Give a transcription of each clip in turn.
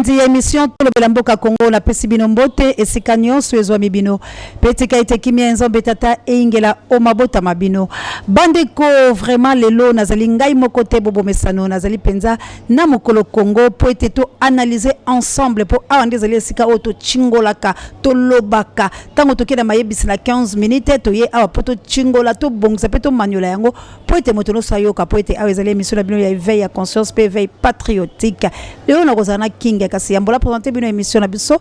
Balandi émission tout le Mboka Congo la pesibino mbote esika nyonso ezwa mibino petika ite kimia nzombe tata ingela omabota mabino bandeko vraiment lelo nazali ngai mokote bobo mesano nazali penza na mokolo Congo po ete to analyser ensemble po awande zali esika oto chingolaka to lobaka tango tokena mayebisi na 15 minutes to ye awa poto chingola to bongsa peto manyola yango po ete motono sayoka po ete awezali émission na bino ya éveil à conscience pe éveil patriotique lelo na kozana kinga kasi yambola présenter bino émission na biso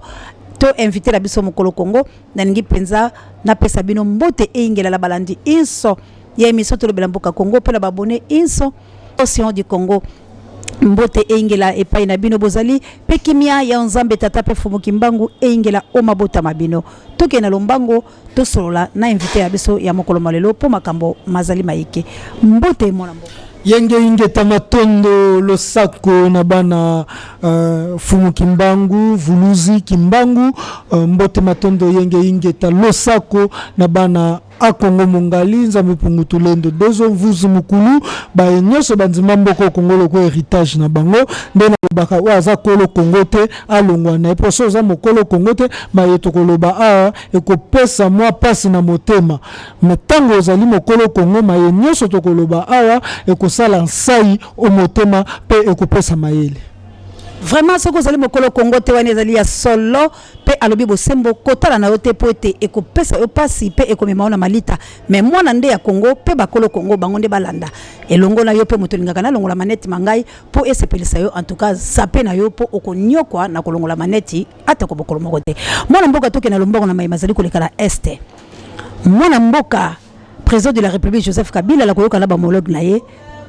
to inviter la biso mokolo Congo na ngi penza na pesa bino mbote ingela la balandi inso ya émission to le Mboka Congo pe na babone inso océan du Congo mbote ingela epai na bino bozali pe kimia ya nzambe tata pe fumu kimbangu ingela omabota mabino toke na lombango to solola na inviter ya biso ya mokolo malelo po makambo mazali maike mbote mona mboka yenge inge tamatondo losako na bana fumu kimbangu vuluzi kimbangu mbote matondo yenge inge ta losako na bana akongo mongali nzambe pungutu lendo dezo vuzu mukulu ba nyoso banzima mboko kongolo ko héritage na bango ndena baka waza kolo kongo te alongwa na eposo za mokolo kongo te mayeto koloba a ekopesa mwa pasi na motema metango ozali mokolo kongo maye nyoso to koloba awa ekosala nsai o motema pe ekopesa mayele. Vraiment ce que vous allez mokolo Congo te wana ezali ya solo pe alobi bosembo kotala na yote po ete ekopesa yo pasi pe ekomema na malita mais mwana nde ya Congo pe bakolo Congo bango nde balanda elongo na yo pe motolingaka na longola maneti mangai po esepelisa yo en tout cas sape na yo po okonyokwa na kolongola maneti ata ko bokolo moko te mwana mboka toke na lomboko na mai mazali kolekala este mwana mboka président de la République Joseph Kabila la koyoka na ba homologue na ye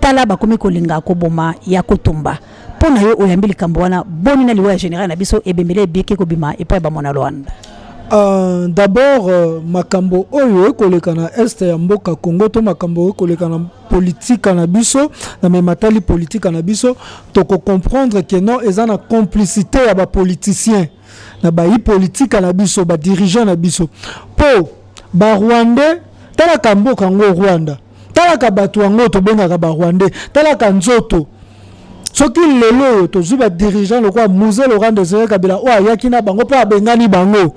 tala bakomi kolinga ko boma ya kotumba pona yo oyambili kambwana boni na liwa général na biso ebemele bieke ko bima epa ba mona Rwanda. D'abord makambo oyo koleka na est ya mboka Congo to makambo oyo koleka na politique na biso na mematali politique na biso to ko comprendre que non ezana complicité ya ba politiciens na ba politique na biso ba dirigeants na biso po ba Rwandais tala kamboka ngo Rwanda tala ka batu ngo to benga ka ba Rwandais tala ka nzoto soki lelo to zuba dirigeant le quoi Mouze Laurent Désiré Kabila o ayaki na bango pa bengani bango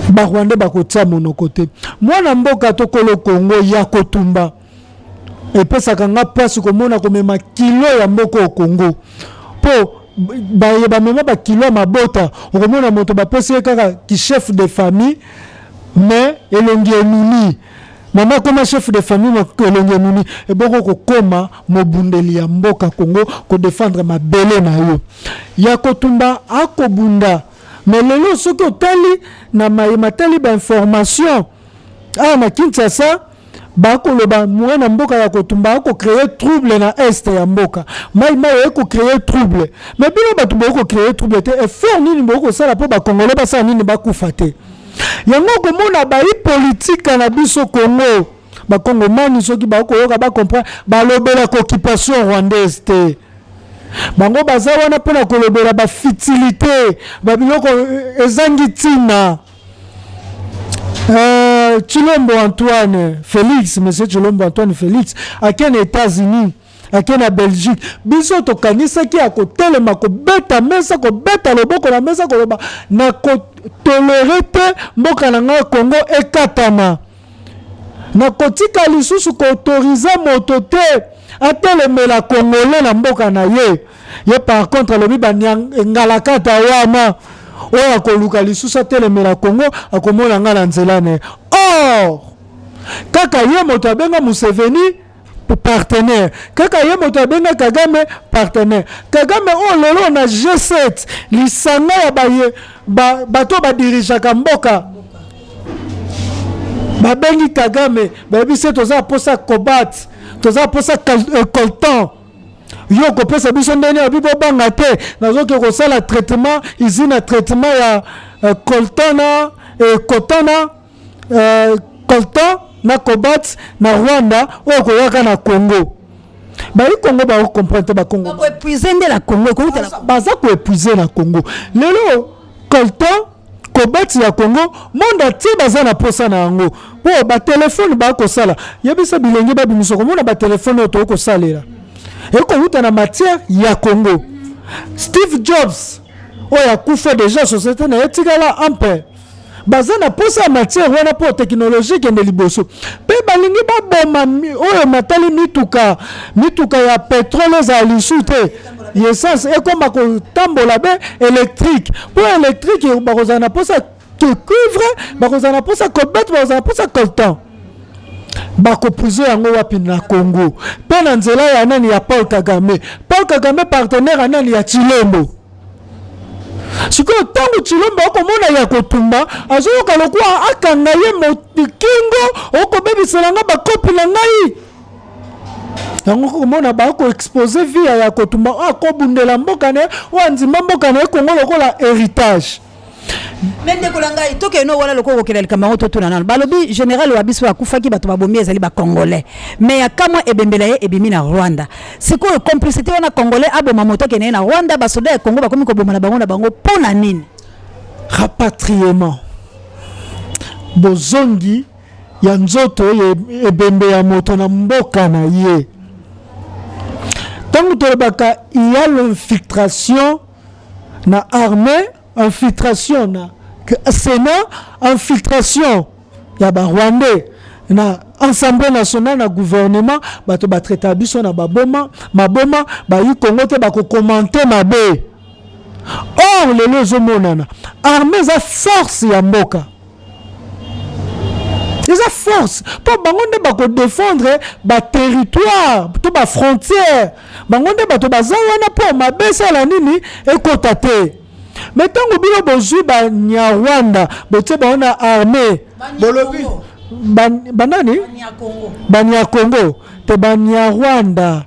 ba Rwanda bakotia monokote mwana mboka to kolo Congo ya kotumba epesa kanga pasi komona komema kilo ya mboko Congo po ba mema ba kilo mabota okomona moto ba pesi kaka ki chef de famille mais elongi enuni mama comme chef de famille elongi enuni e boko kokoma mobundeli ya mboka Congo ko défendre mabele na yo ya kotumba akobunda mais lelo soki otali na matali ba information na Kinshasa bakoloba mwana mboka ya kotumba ko créer trouble na est ya mboka mai ko créer trouble mais bino batu boko créer trouble te effort nini boko sala po ba congolais ba sala nini bakufa te yango komona ba politique na biso Congo ba kongomani soki ba koyoka ba comprendre ba lobela ko occupation rwandaise te bango baza wana pona kolobela ba futilité ba biloko ezangi tina Chilombo Antoine Félix, monsieur Chilombo Antoine Félix, à quel États-Unis, à quel Belgique, biso to kanisa ki akotelema ko beta mesa ko beta loboko na mesa ko loba na ko tolerete mboka na nga Congo ekatama. Na kotika lisusu ko autoriser moto te atelemela Congolais na mboka na ye. Ye par contre lobi ba ngalakata wana oya koluka lisusu atelemela Congo akomona nga na nzela ne. Or kaka ye moto abenga Museveni partenaire kaka ye moto abenga Kagame partenaire Kagame o lelo na G7 lisanga ya bato ba dirijaka mboka babengi Kagame babise toza posa Kobat toza posa Coltan yo ko pesa biso ndene abibo banga te nazoke ko sala traitement izina traitement ya Coltana et Kotana Coltan na Kobat na Rwanda o ko yaka na Congo ba Congo ba comprendre ba Congo ba épuiser la Congo ko baza ko épuiser na Congo lelo Coltan Kobat ya Congo monde ti baza na posa na yango po ba téléphone ba ko sala yebisa bilenge ba bimiso ko mona ba téléphone to ko salela eko huta na matière ya Congo Steve Jobs oya kufa déjà société na etikala ampe baza na posa matière wana po technologie kende liboso pe balingi baboma oyo matali mituka ya pétrole za lisu te essence ekoma kotambola be électrique po électrique bakozala na posa cuivre bakozala na posa cobalt bakozala na posa coltan bakopuze yango wapi na Congo pe na nzela ya nani ya Paul Kagame partenaire nani ya Chilombo sikoyo ntango Chilombo okomona ya kotumba azoyoka lokuwa akanga ye motikingo okobebisela nga bakopi na ngai yango komona bakoexpose via ya kotumba akobundela mboka ne wanzimba mboka na Kongo lokola héritage. Mende kolanga itoke no wala lokoko kelel kamango to tuna balobi général wa biso akufaki bato babomi ezali ba congolais mais ya kamwa ebembela ye ebimi na Rwanda siko complicité wana congolais aboma moto kene na Rwanda basoda ya Congo bakomi ko boma na bango pona nini rapatriement bozongi ya nzoto ebembe ya moto na mboka na ye tango tolobaka il y a l'infiltration na armée infiltration na Sénat, infiltration ya ba Rwandais na Assemblée nationale na gouvernement bato ba traiter biso na maboma ba yi Congo te ba ko commenter mabe. Or lelo zomonana armée za force ya mboka eza force po bango nde bako défendre ba territoire to ba frontière bango nde bato baza wana po mabesa la nini ekota te. Mais tant que bino bozui ba Nyarwanda bote ba ona armée bolobi banani banya Congo te banya Rwanda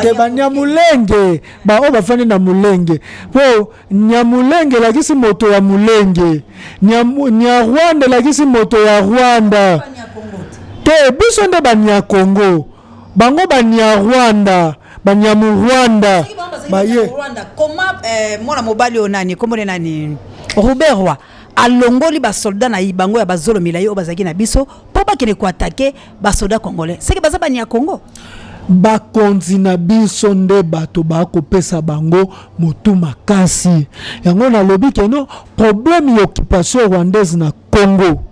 te banya Mulenge ba o bafani na Mulenge po Nyamulenge lakisi moto ya Mulenge Nyarwanda lakisi moto ya Rwanda te biso nde banya Congo bango banya Rwanda banyamu Rwanda baye koma mwana mobali onani komone nani Robert Roi alongoli ba soldat na ibango ya bazolo milayi obazaki na biso po bakene ko attaquer ba soldat congolais seki baza banya Congo bakonzi na biso nde bato bakopesa bango motu makasi yango na lobi keno problème ya occupation rwandaise na Congo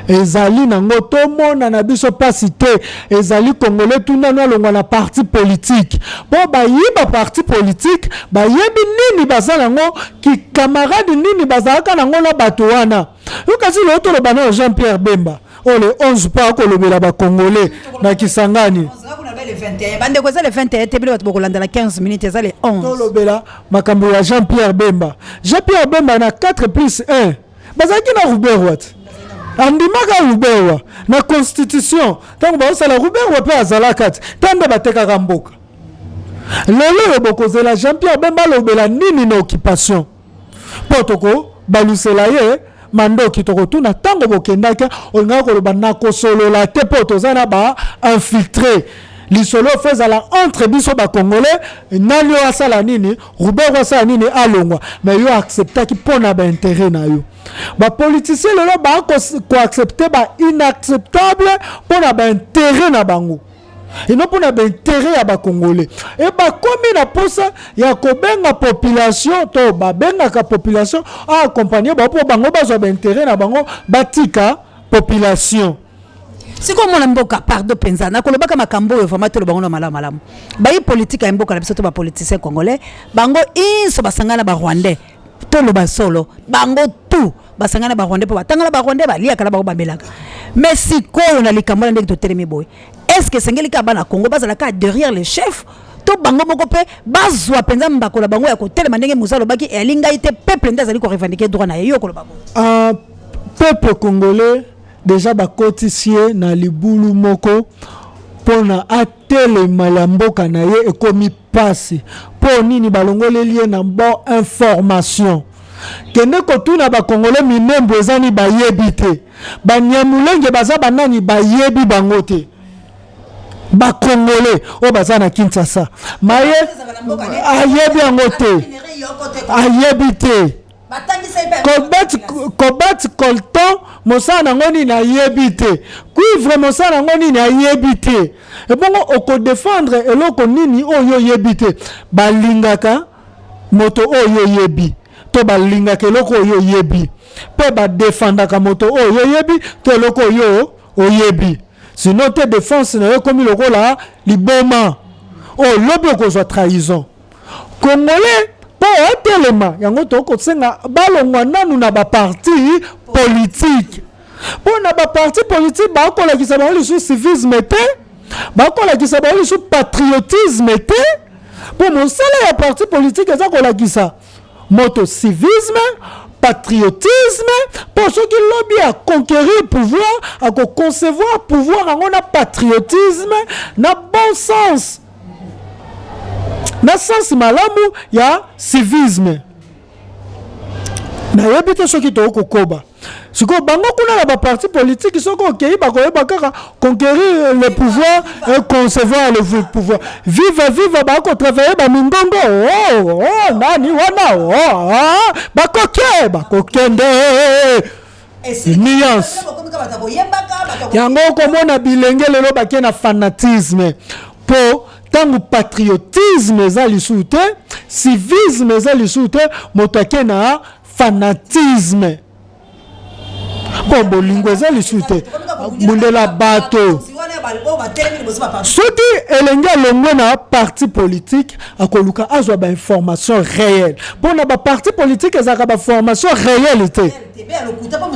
ezali nango tomona na biso pasi te ezali congolais tuna no longwa na parti politique bo bayiba parti politique bayebi nini bazala ngo ki camarade nini bazalaka nango na bato wana ukasi lo to bana Jean-Pierre Bemba ole 11 pa ko lobela ba congolais na Kisangani bande ko za le 21 te bilo bato kolanda la 15 minutes za le 11 to lobela makambo ya Jean-Pierre Bemba na 4+1 bazaki na Robert andimaka Rubewa na constitution tango baosala Rubewa pe azalaka tande batekaka mboka lelo bokozela Jean-Pierre Bemba lobela nini na occupation potoko balusela ye mandoki toko tuna tango bokendaka onga koloba na kosolola te potozana ba infiltré lisolo fezala entre biso ba congolais nani asala nini Rubewa asala nini alongwa mais yo accepta ki pona ba intérêt na yo ba politicien lelo ba ko accepter ba inacceptable pona ba intérêt na bango et non pona ba intérêt ya ba congolais et ba komi na posa ya kobenga population to ba benga ka population a accompagner ba po bango ba zo ba intérêt na bango batika population. Si comme on mboka pardon penza na kolobaka makambo yo vraiment to bango na malamu ba yi politique ya mboka na biso to ba politicien congolais bango inso basangana ba rwandais to lo basolo bango tout basangana ba rwandais po batangana ba rwandais ba liaka na ba babelaka mais si ko na likambo ndenge to telemi boy est-ce que sengeli ka bana Congo bazala ka derrière le chef to bango moko pe bazwa penza mbakola bango ya ko telema ndenge muzalo baki elinga ite peuple ndazali ko revendiquer droit na yo ko lo bango peuple congolais déjà bakotisie na libulu moko pona atelema ya mboka na ye ekomi pasi po nini balongoleli ye na bo information kende kotuna bakongole minembo ezani bayebi te banyamulenge baza banani bayebi bango te bakongole o baza na Kinshasa maye ayebi yango te ayebi te Kobat Colton mosala nango nini ayebi te. Cuivre mosala nango nini ayebi te. Et bon oko défendre eloko nini oyo yebi te. Balingaka moto oyo yebi. To balingaka eloko oyo yebi. Pe ba défendaka moto oyo yebi to eloko oyo oyebi. Sinon te défense na yo komi lokola liboma. Oh lobi okozwa trahison. Congolais po atelema yango toko senga balongwa nanu na ba parti politique. Po na ba parti politique ba kola ki sabali sous civisme te, ba kola ki sabali sous patriotisme te. Po mon sala ya parti politique eza kola ki sa moto civisme, patriotisme, pour ceux qui lobby à conquérir pouvoir, à concevoir pouvoir en a patriotisme, na bon sens. Na sens malamu ya civisme. Na yebite soki to kokoba. Siko bango kuna na ba parti politique soko okei ba koyeba kaka conquérir le pouvoir et concevoir le pouvoir. Viva ba ko travailler ba mingongo. Oh nani wana ba kokende. Nuance. Yango komona bilenge lelo ba ke na fanatisme. Po tangu patriotisme za lisute, civisme za lisute, motake na fanatisme. Bon bolingo za lisute, mundela bato. Soki elenge longwe na parti politique, akoluka azwa ba information réelle. Bon na ba parti politique ezaka ba information réalité.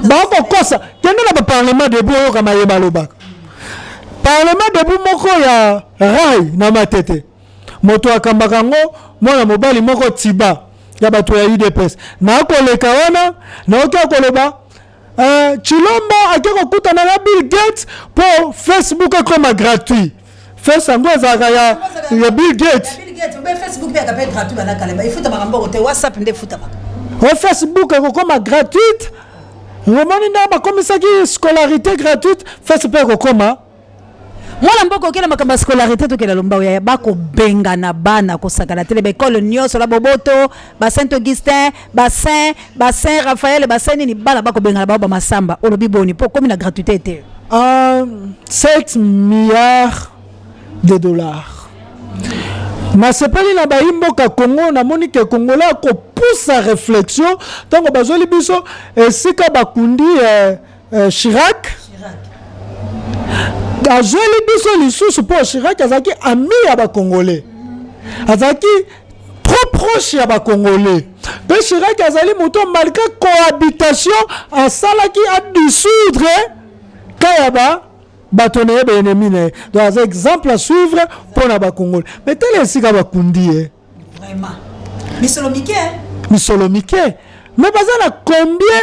Ba ko kosa, kende na ba parlement de bureau kama yeba lobaka. Parlement debu moko ya rai na matete. Moto akambaka ngo mwana mobali moko tiba ya bato ya UDPS. Na koleka wana na okia koloba Chilombo akeko kutana na Bill Gates pour Facebook comme gratuit. Facebook ezaka ya Bill Gates. Facebook be akapé gratuit bana kaleba. Ifuta makambo kote WhatsApp nde futa ba. Facebook comme gratuite. Romani na bakomisaki scolarité gratuite. Facebook comme mwana mboko okela makamba scolarité to kela lomba ya bako benga na bana ko sakala tele ba école nyonso la Boboto ba Saint Augustin ba Saint Raphaël ba Saint ni bana bako benga na ba masamba olobi boni po komi na gratuité te 7 milliards de dollars. Masepeli na ba imboka Congo na moni ke Congolais ko pousse réflexion tango bazoli biso esika bakundi Chirac azoli biso lisusu po Chirac azaki ami ya ba Congolais. Azaki trop proche ya ba Congolais. Pe Chirac azali moto malgré cohabitation asalaki a dissoudre kayaba batonné ba ennemi ne. Donc exemple à suivre pour na ba Congolais. Mais tel esika ba kundi vraiment. Misolomike. Mais bazana combien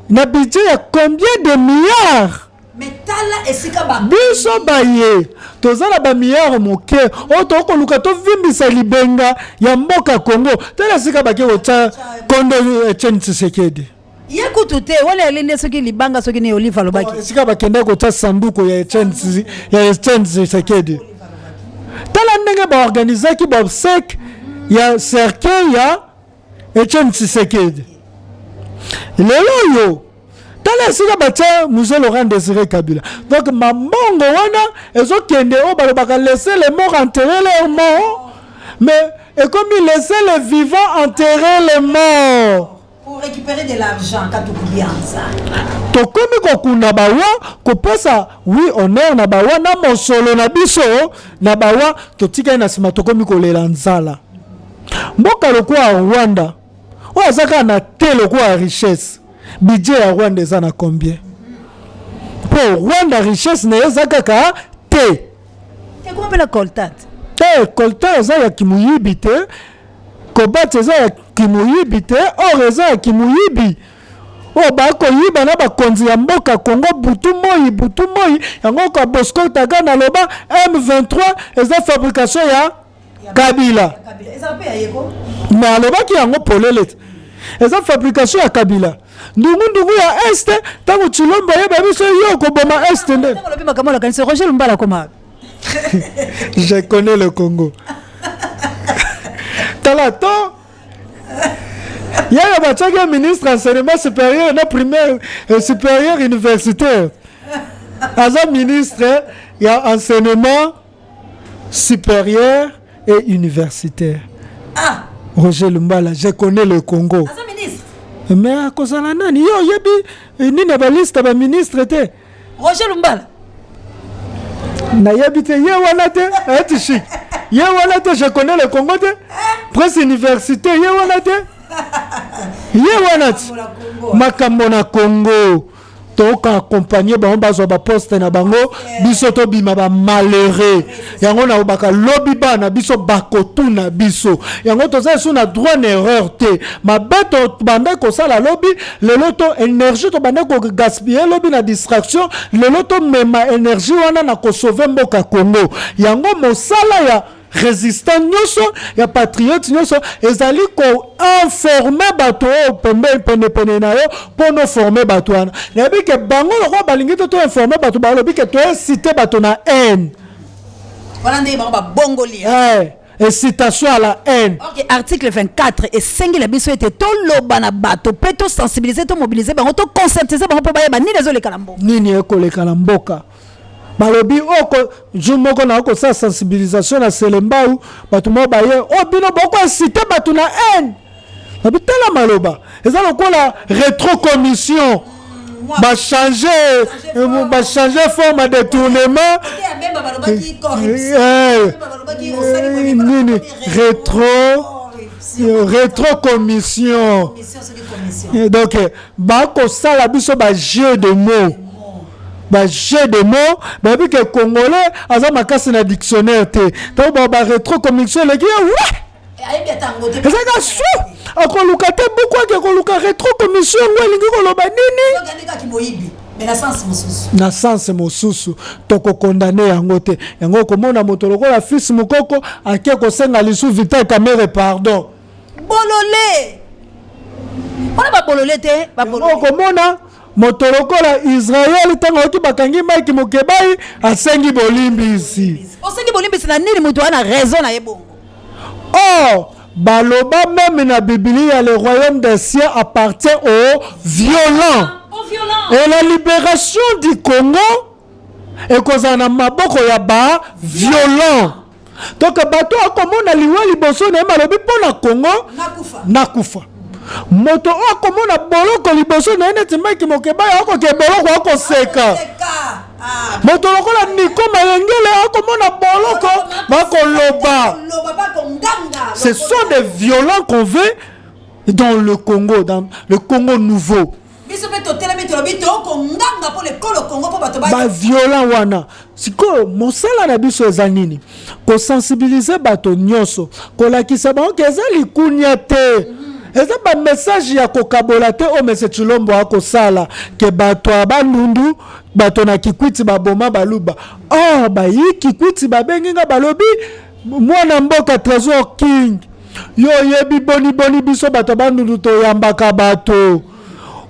na budget ya combien de milliards? Mais tala esika ba biso baye tozala ba milliard moke oto ko luka to vimbisa libenga ya mboka Congo tala esika ba ke ota kondo Etienne Tshisekedi yekutu te wala elende soki libanga soki ne Olive Alobaki esika ba kenda ko ta sanduko ya Etienne Tshisekedi tala ndenge ba organiser ki ba obsèque ya cercueil ya Etienne Tshisekedi lelo yo tala sika bacha Monsieur Laurent Désiré Kabila. Donc mamongo wana ezo kende o balobaka laisser les morts enterrer leurs morts. Mais et comme il laisser les vivants enterrer les morts pour récupérer de l'argent quand tu kubianza. To komi ko kuna bawa ko pesa oui honneur na bawa na mosolo na biso na bawa to tika na sima to komi ko lelanzala. Mboka lokwa Rwanda. O azaka na te lokwa richesse. Budget à Rwanda eza na combien? Pour Rwanda richesse ne eza kaka te. Et comment appelle la coltat? Coltat eza ya kimuyibi te. Kobat eza ya kimuyibi te. Or eza ya kimuyibi. O ba ko yiba na ba konzi ya mboka Congo butu moi yango ka Bosco Taka na loba M23 eza fabrication ya Kabila. Eza pe ya yeko. Na loba ki yango polele. Eza fabrication ya Kabila. Ndungu ya Est tango Chilombo yeba biso yo ko boma Est nde. Tango lobi makamala kanise Roger Lumbala koma. Je connais le Congo. Talato Il y a un ministre enseignement supérieur, un primaire supérieur universitaire. Un ministre, il y a enseignement supérieur et universitaire. Ah. Roger Lumbala, je connais le Congo. Un ministre. Mais à cause de la nani, yo yebi ni na baliste ba ministre te. Roger Lumbala. Na yebi te ye wana te, eti chic. Ye wana te, je connais le Congo te. Presse université ye wana te. Ye wana te. Makambo na Congo. Toka accompagner ba bazo ba poste na bango biso to bima ba malheureux yango na obaka lobby ba na biso bakotu na biso yango to za na droit na erreur te mabeto banda ko sala lobby le loto énergie to banda ko gaspiller lobby na distraction le loto mema énergie wana na ko sauver mboka Congo yango mosala ya résistant nyoso ya patriote nyoso ezali ko informer bato pene na yo pour nous former bato wana na bi ke bango lo balingi to informer bato ba lo bi ke to inciter bato na haine voilà ndé ba bongoli et citation à la haine. OK, article 24 et 5 la biso était to loba na bato pe to sensibiliser to mobiliser bango to conscientiser bango po ba yeba nini ezole kalambo nini ekoleka na mboka balobi oko jumoko na oko sa sensibilisation na selembau batu mo baye obino boko inciter batu na haine babitala maloba eza lokola rétro commission ba changer forme de tournement nini rétro commission donc ba ko sala biso ba jeu de mots. Ba jeu de mots, ba bi que congolais aza makasi na dictionnaire te. To ba rétro commission le gars ouais. Ezaka su. Akoluka te beaucoup ke koluka rétro commission ngwelingi koloba nini? Mais la sens mosusu. Na sens mosusu to ko condamner yango te. Yango komona moto lokola fils mukoko ake ko senga lisu Vital Kamerhe pardon. Bololé. Ona ba bololé te, ba bololé. Komona moto lokola Israël tango oki bakangi Mike Mukebai asengi bolimbisi. Osengi bolimbisi na nini mutu ana raison na yebongo. Oh, baloba même na Bible le royaume des cieux appartient aux violents. Et la libération du Congo est causée na maboko ya ba violent. Donc bato akomona liwa liboso na malobi pona Congo nakufa. Moto akomona boloko liboso na ene timaki Mukebai akoke boloko akoseka. Moto lokola Niko Mayengele akomona boloko bakoloba. Ce sont des violents qu'on veut dans le Congo nouveau. Ba violent wana siko mosala na biso eza nini ko sensibiliser bato nyonso ko lakisa bango keza likunya te eza ba message ya kokabola te o mese Chilombo akosala ke bato abandundu bato na Kikwiti baboma baluba ba yi Kikwiti babenginga balobi mwana mboka Trésor King yo yebi boni biso bato bandundu to yambaka bato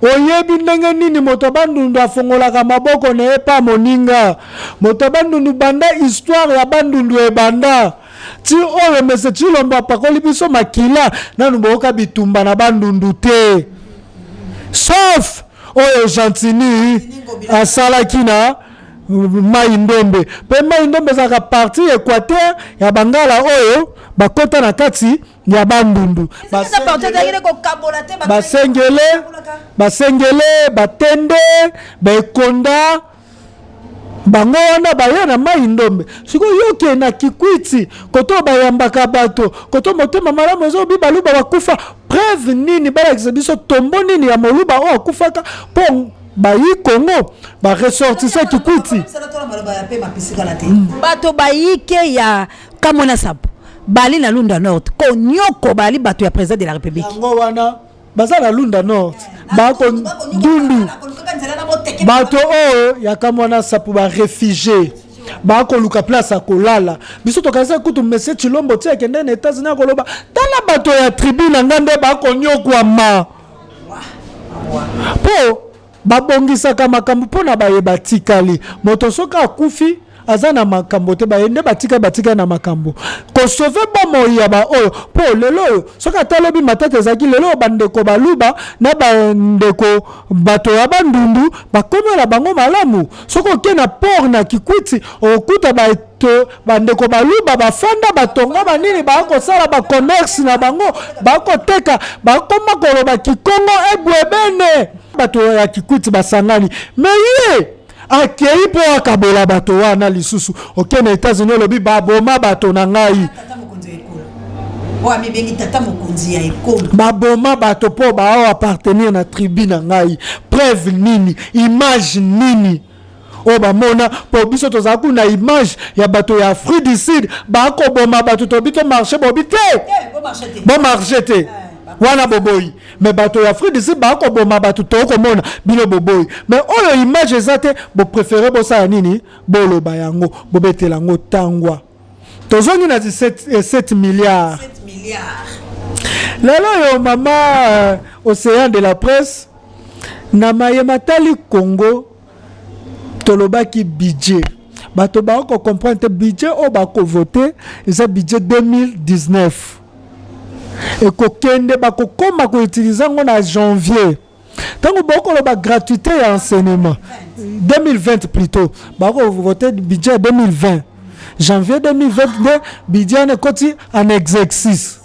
oyebi ndenge nini moto bandundu afongolaka maboko na epa moninga moto bandundu banda histoire ya bandundu ebanda ti oyo mese Chilombo apakoli biso makila nanu boka bitumba na bandundu te sauf oyo Gentini asalaki na Mai Ndombe pe Mai Ndombe zaka parti Équateur ya bangala oyo bakota na kati ya bandundu basengele batende bekonda bango wana baya na Mai Ndombe siko yoke na Kikwiti koto bayambaka bato koto motema malamu ezo bi baluba bakufa preuve nini bala biso tombo nini ya moluba o akufaka po bayi Congo ba ressortissant Kikwiti bato bayike ya Kamona Sapo bali na Lunda Nord ko nyoko bali bato ya président de la République yango wana baza na Lunda Nord bako ndundu bato oyo ya Kamona Sapo ba réfugié bako luka place akolala biso tokaza kutu monsieur Chilombo tie kende na États-Unis koloba tala bato ya tribu na ngande bako nyokwa ma po babongisaka makambo mpona bayeba tikali moto soka akufi azana makambo te baende batika na makambo ko sauver bomo ya ba oyo po lelo soka talobi matata zaki lelo bandeko baluba na bandeko bato ya bandundu bakomela bango malamu soko ke na port na Kikwiti okuta bandeko baluba bafanda batonga banini bakosala ba commerce na bango bakoteka bakoma koloba Kikongo ebwebene bato ya Kikwiti basangani mais akei po akabola bato wana lisusu oke na États-Unis lobi baboma bato na ngai baboma bato po bao appartenir na tribu na ngai preuve nini image nini o bamona po biso tozala kuna image ya bato ya Afrique du Sud bakoboma bato tobito marché bobite bon marché te wana boboyi mais bato ya Afrique du Sud bakoboma bato tokomona bino boboyi mais oyo image ezate bo préférer bosala nini boloba yango bobetela yango tangwa tozongi na 7 milliards lelo yo mama océan de la presse na mayema tali Congo tolobaki budget bato bako comprendre budget o bako voter eza budget 2019 et kokende bako koma ko utiliser ngo na janvier tango bako loba gratuité ya enseignement 2020 plutôt bako voter budget 2020 janvier 2022 budget na koti en exercice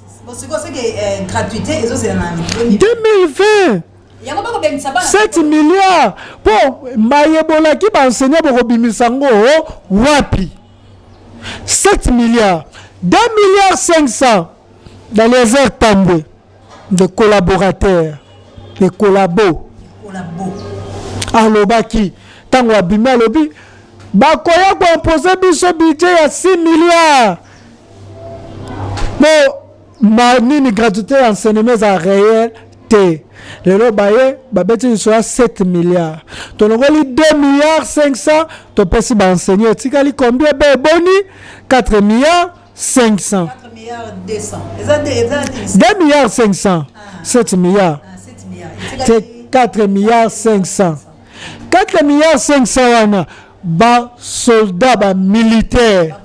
2020 7 milliards pour mayebola qui va enseigner pour Bimisango wapi 7 milliards 2 milliards 500 dans les airs tamboués de collaborateurs de collabos alobaki tango abima lobi bakoya ko imposer biso budget ya 6 milliards bon manini gratuité enseignement à réel te lelo baye babeti soit 7 milliards tolongoli 2 milliards 500 to pesi ba enseigner tikali combien be boni 4 milliards 500 4 milliards 200 2 milliards 500 7 milliards c'est 4 milliards 500 4 milliards 500 wana ba soldat ba militaire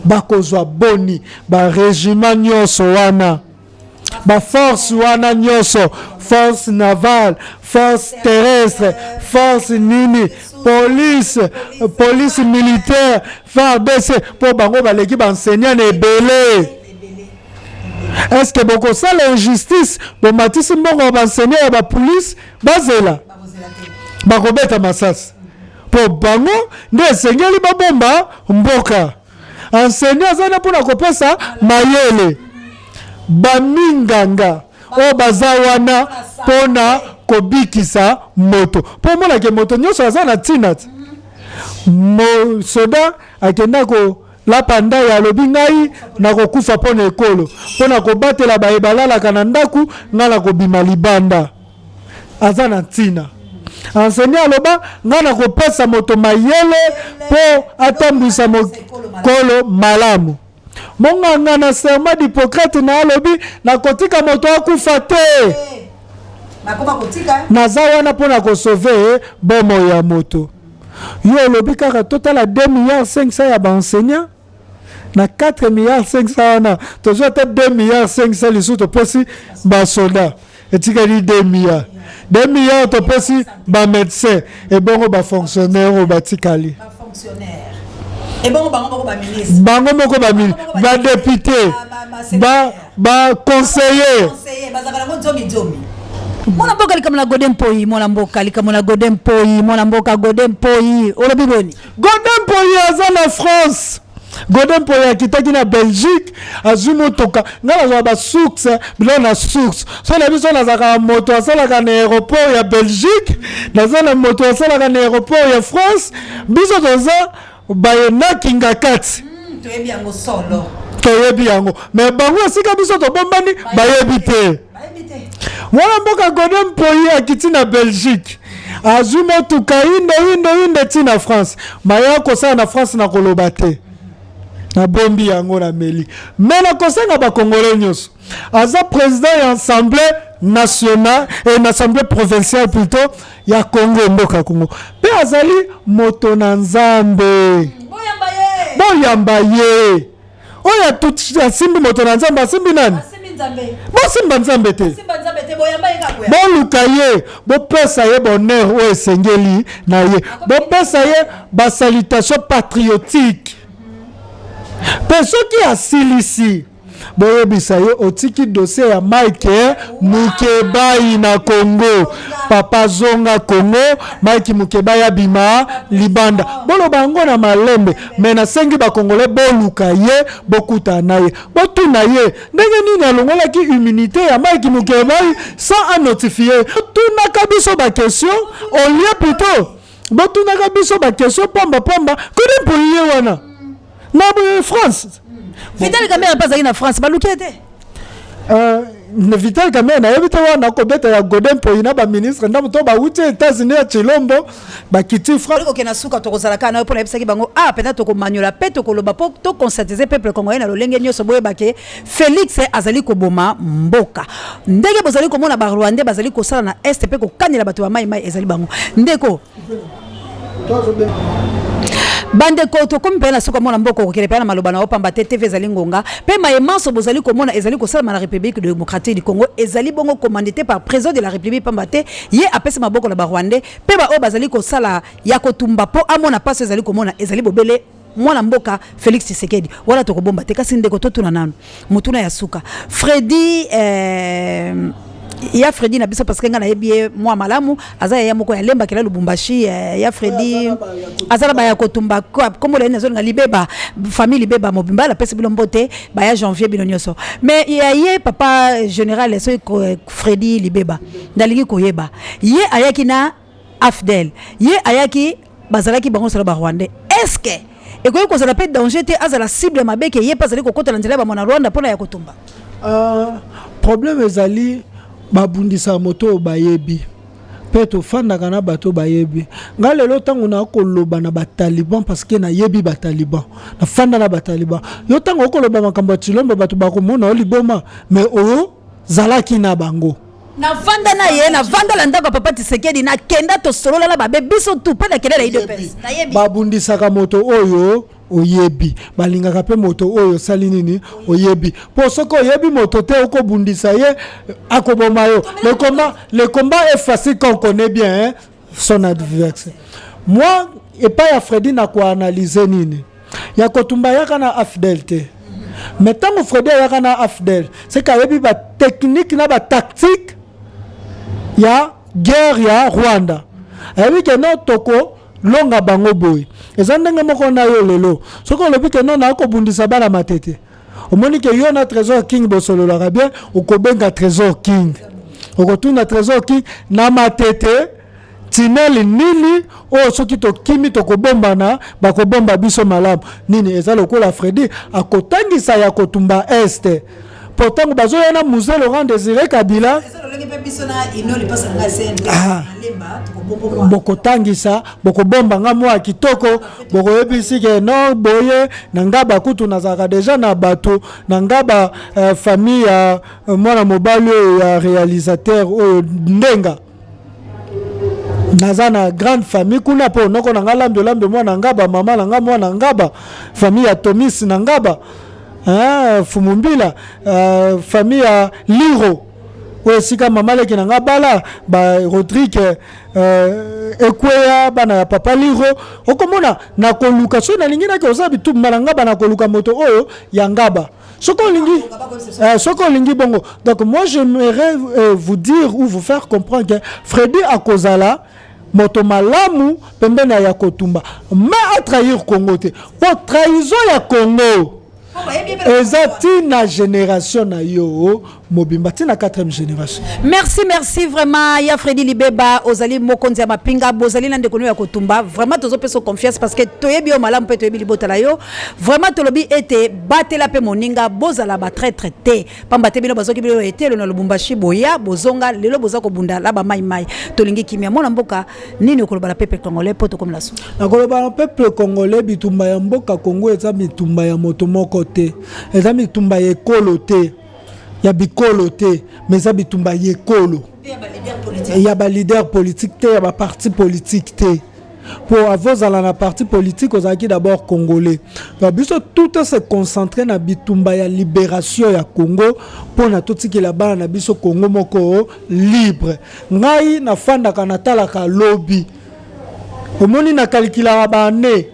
bakozwa boni ba régiment nyonso wana ba force wana nyonso force navale force terrestre force nini police militaire FARDC pour bango baleki ba enseignant na ebele est-ce que boko sala injustice bo matisi mbongo ba enseignant ba police bazela bakobeta masasi po bango nde esengeli babomba mboka enseignant zana mpona kopesa mayele baminganga o baza wana mpona kobikisa moto mpo omonake moto nyonso aza na ntina te soda akenda kolapa ndai alobi ngai nakokufa mpona ekolo mpona kobatela baye balalaka na ndaku ngai nakobima libanda aza na ntina enseignant aloba ngai nakopesa moto mayele mpo atambwisa mokolo malamu monganga na serment d'Hippocrate na alobi nakotika moto akufa te naza wana mpona kosauve bomo ya moto yo olobi kaka totala 2 milliards 500 ya baenseignant na 4 milliards 500 wana tozwa ata 2 milliards 500 lisusu topesi basoda etikali 2 milliards 2 milliards topesi bamédecin ebongo bafonctionnaire oyo batikali bango moko badepute baconseiller mwana mboka likamona Godem Poyi mwana mboka likamona Godem Poyi mwana mboka Godem Poyi olobi boni Godem Poyi aza na France Godem Poyi akitaki na Belgique azwi motoka nga nazwa basource bilo na source so na biso nazaka moto asalaka na aéroport ya Belgique naza na moto asalaka na aéroport ya France biso toza bayenakinga kati toyebi yango mais bango esika biso tobombani bayebi te mwana mboka Godem Poyi akiti na Belgique azwi motuka inde ti na France maya kosala na France na koloba te na bombi yango na meli mais na kosenga bakongole nyonso aza président ya assemblée nationale et l'assemblée provinciale plutôt ya Congo mboka Congo pe azali moto na nzambe boyamba ye oya asimbi moto na nzambe asimbi nani bosimba nzambe te boluka ye bopesa ye bonheur oyo esengeli na ye bopesa ye basalutation patriotique mpe soki asilisi boyebisa ye otiki dossier ya Mike Mukebai na Congo papa zonga Congo Mike Mukebai abima libanda boloba yango na malembe me nasengi bakongole boluka ye bokuta na ye botuna ye ndenge nini alongolaki immunité ya Mike Mukebai sans notifier tunaka biso bakestion au lieu plutôt botunaka biso bakestion pamba kodi mpoye wana na France Vital Kamerhe pas allé en France, balukete. Vital Kamerhe na yebita wana ko beta ya Godin Poina ba ministre ndamu to ba uti États-Unis ya Chilombo ba kiti France ko kena suka to kozalaka na pona ebisaki bango pena to ko manyola pe to ko loba po to conscientiser peuple congolais na lolenge nyoso boye bake Félix azali ko boma mboka ndenge bozali ko mona ba Rwandais bazali ko sala na est pe ko kanela bato ba mai ezali bango ndeko bande ko to comme pena suka mona mboko ko kelepana maloba na opamba TV ezali ngonga pe mayemanso bozali ko mona ezali ko sala na République démocratique du Congo ezali bongo commandité par président de la République pambate ye apesa maboko na ba Rwandais pe ba o bazali ko sala ya ko tumba po amona passe ezali ko mona ezali bobele mwana mboka Félix Tshisekedi wala to ko bomba te kasi ndeko to tuna nanu mutuna ya suka Freddy ya Freddy na biso parce que nga na yebie mwa malamu aza ya moko ya lemba kela Lubumbashi ya Freddy azala ba ya kotumba comme le nazo nga libeba famille libeba mobimba la pese bilombo te ba ya janvier bilonyoso mais ye papa général so Freddy libeba ndalingi koyeba ye ayaki na Afdel ye ayaki bazalaki bango sala ba Rwandais est-ce que et ko zala pe danger te azala cible mabeke ye pas ali kokota na nzela ba mona Rwanda pona ya kotumba problème ezali babundisa moto bayebi peto fandaka na bato bayebi nga lelo tango na koloba na bataliban parce que na yebi bataliban na fanda na bataliban yo tango koloba makambo ya Chilombo bato bakomona oliboma mais oyo zalaki na bango na vanda na ye na vanda la ndako papa Tshisekedi na kenda to solola la babe biso tu pa na kelela IDPS na yebi babundisaka moto oyo oyebi balingaka pe moto oyo sali nini oyebi po soko oyebi moto te okobundisa ye akoboma yo le combat est facile quand on connaît bien son adversaire moi et pas ya Freddy na ko analyser nini ya kotumba yaka na Afdel te mais tant Freddy yaka na Afdel c'est ka yebi ba technique na ba tactique ya guerre ya Rwanda ayebi ke no toko longa bango boy ezandenge moko na yo lelo soko lobi ke non na ko bundisa bala matete omoni ke yo na trésor king bosolo la bien okobenga trésor king okotuna trésor king na matete tineli nini o soki to kimi to kobombana bakobomba biso malamu nini ezalo ko la Freddy akotangisa ya kotumba este pourtant bazoya na musée Laurent Désiré Kabila bokotangisa bokobomba nga mwa kitoko bokoyebisi ke no boye na ngaba kutu nazaka deja na bato na ngaba famille ya mwana mobali ya réalisateur oyo ndenga naza na grande famille kuna po noko na lambe mwana ngaba mama na nga mwana ngaba famille ya Tomis na ngaba Fumumbila famille ya Liro osika mama leki na ngabala ba Rodrigue ekweya bana ya papa Liro okomona na koluka so na lingina ke ozabi tu malanga bana koluka moto oyo ya ngaba soko lingi bongo. Donc moi j'aimerais vous dire ou vous faire comprendre que Freddy akozala moto malamu pembena ya kotumba mais à trahir Congo te pour trahison ya Congo ezati na génération na yo mobimba tina 4e génération. Merci vraiment ya Freddy Libeba ozali mokonzi ya mapinga bozali na ndeko ya kotumba vraiment tozo peso confiance parce que toyebi o malamu pe toyebi libotala yo vraiment tolobi ete batela pe moninga bozala ba très traité pamba te bino bazoki bilo ete lo na Lubumbashi boya bozonga lelo bozako bunda la ba mai tolingi kimia mona mboka nini okoloba la peuple congolais poto comme la sou na koloba na peuple congolais bitumba ya mboka Congo eza bitumba ya moto moko te eza bitumba ya ekolo te ya bikolo te mais eza bitumba ya ekolo ya ba leader politique te ya ba parti politique te pour avoir la partie politique aux acquis d'abord congolais. Donc biso tout se concentrer na bitumba ya libération ya Congo pour na tout ce qui là-bas na biso Congo moko libre. Ngai na fanda kanatala ka lobby. Omoni na calcula ba ne.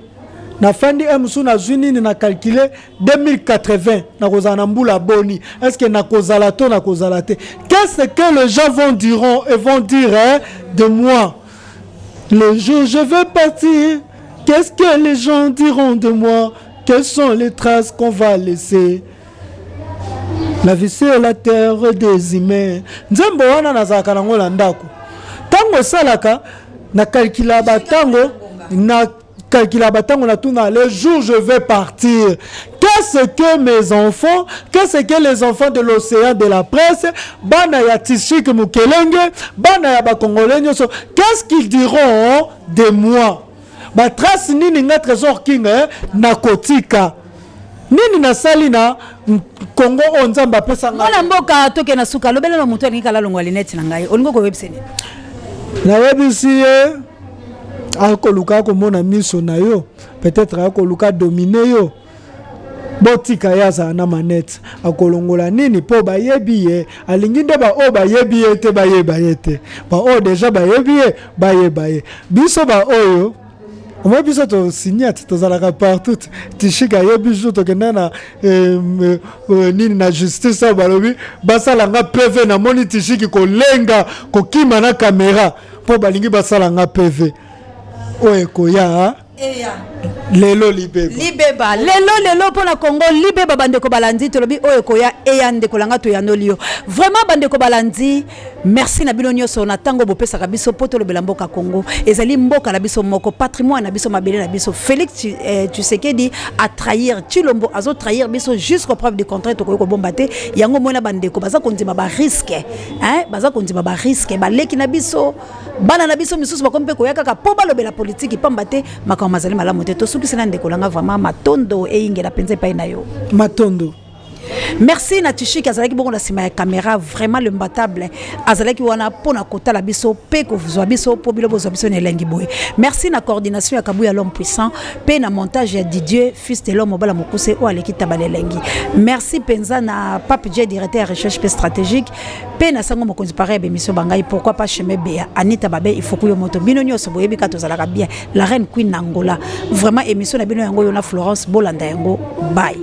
Na fandi emsu na zuni na calculer 2080 na kozana mbula boni. Est-ce que na kozala to na kozala te? Qu'est-ce que les gens vont dire de moi? Le jour je vais partir, qu'est-ce que les gens diront de moi? Quelles sont les traces qu'on va laisser? La vie sur la terre des humains. Nzembo wana nazaka nango landako. Tango salaka na calcula batango na calcula batango na tuna le jour je vais partir. Qu'est-ce que mes enfants, qu'est-ce que les enfants de l'océan de la presse, bana ya Tishik Mukelenge, bana ya bakongolais nyoso, qu'est-ce qu'ils diront de moi? Ba trace nini nga trésor king na kotika. Nini na salina Congo onzamba pesa nga. Mwana mboka toke na suka lobele no mutu alinga la longwa lineti na ngai. Olingo ko website. Na webisi akoluka komona miso na yo, peut-être akoluka dominer yo. Botika yaza na manette akolongola nini po bayebi ye alingi nde ba o bayebi ye te bayeba ye te ba o déjà bayebi ye bayeba ye biso ba oyo moi biso to signate to zalaka partout tishika yebi jo to kenda na nini na justice balobi basala nga PV na moni tishiki kolenga kokima na caméra po balingi basala nga PV oye koya lelo libeba lelo pona Congo libeba bandeko balandi tolobi oyo koya eyande kolanga to yanolio vraiment bandeko balandi merci na bino nyoso na tango bopesa ka biso poto lobela mboka Congo ezali mboka na biso moko patrimoine na biso mabele na biso Félix Tshisekedi a trahir Chilombo azo trahir biso jusqu'au preuve de contraire to ko bombate yango mona bandeko baza kondima ba risque baza kondima ba risque baleki na biso bana na biso misusu bakompe koyaka ka po balobela politique pambate makama mazali malamu te to suki sena ndeko langa vraiment matondo eyingela penze pa na yo matondo. Merci na Tishik azalaki bongo na sima ya caméra vraiment le mbatable azalaki wana pona kota la biso pe ko vuzwa biso po bilo bozwa biso ne lengi boy. Merci na coordination ya Kabuya l'homme puissant pe na montage ya Didier fils de l'homme bala mokuse o aleki tabale lengi. Merci penza na Pape J directeur de recherche pe stratégique pe na sango mokonzi pare be mission bangai pourquoi pas chemin Bea Anita Babe il faut que yo moto bino nyoso boyebi ka tozalaka bien la reine queen Angola vraiment émission na bino yango yo na Florence Bolanda yango bye.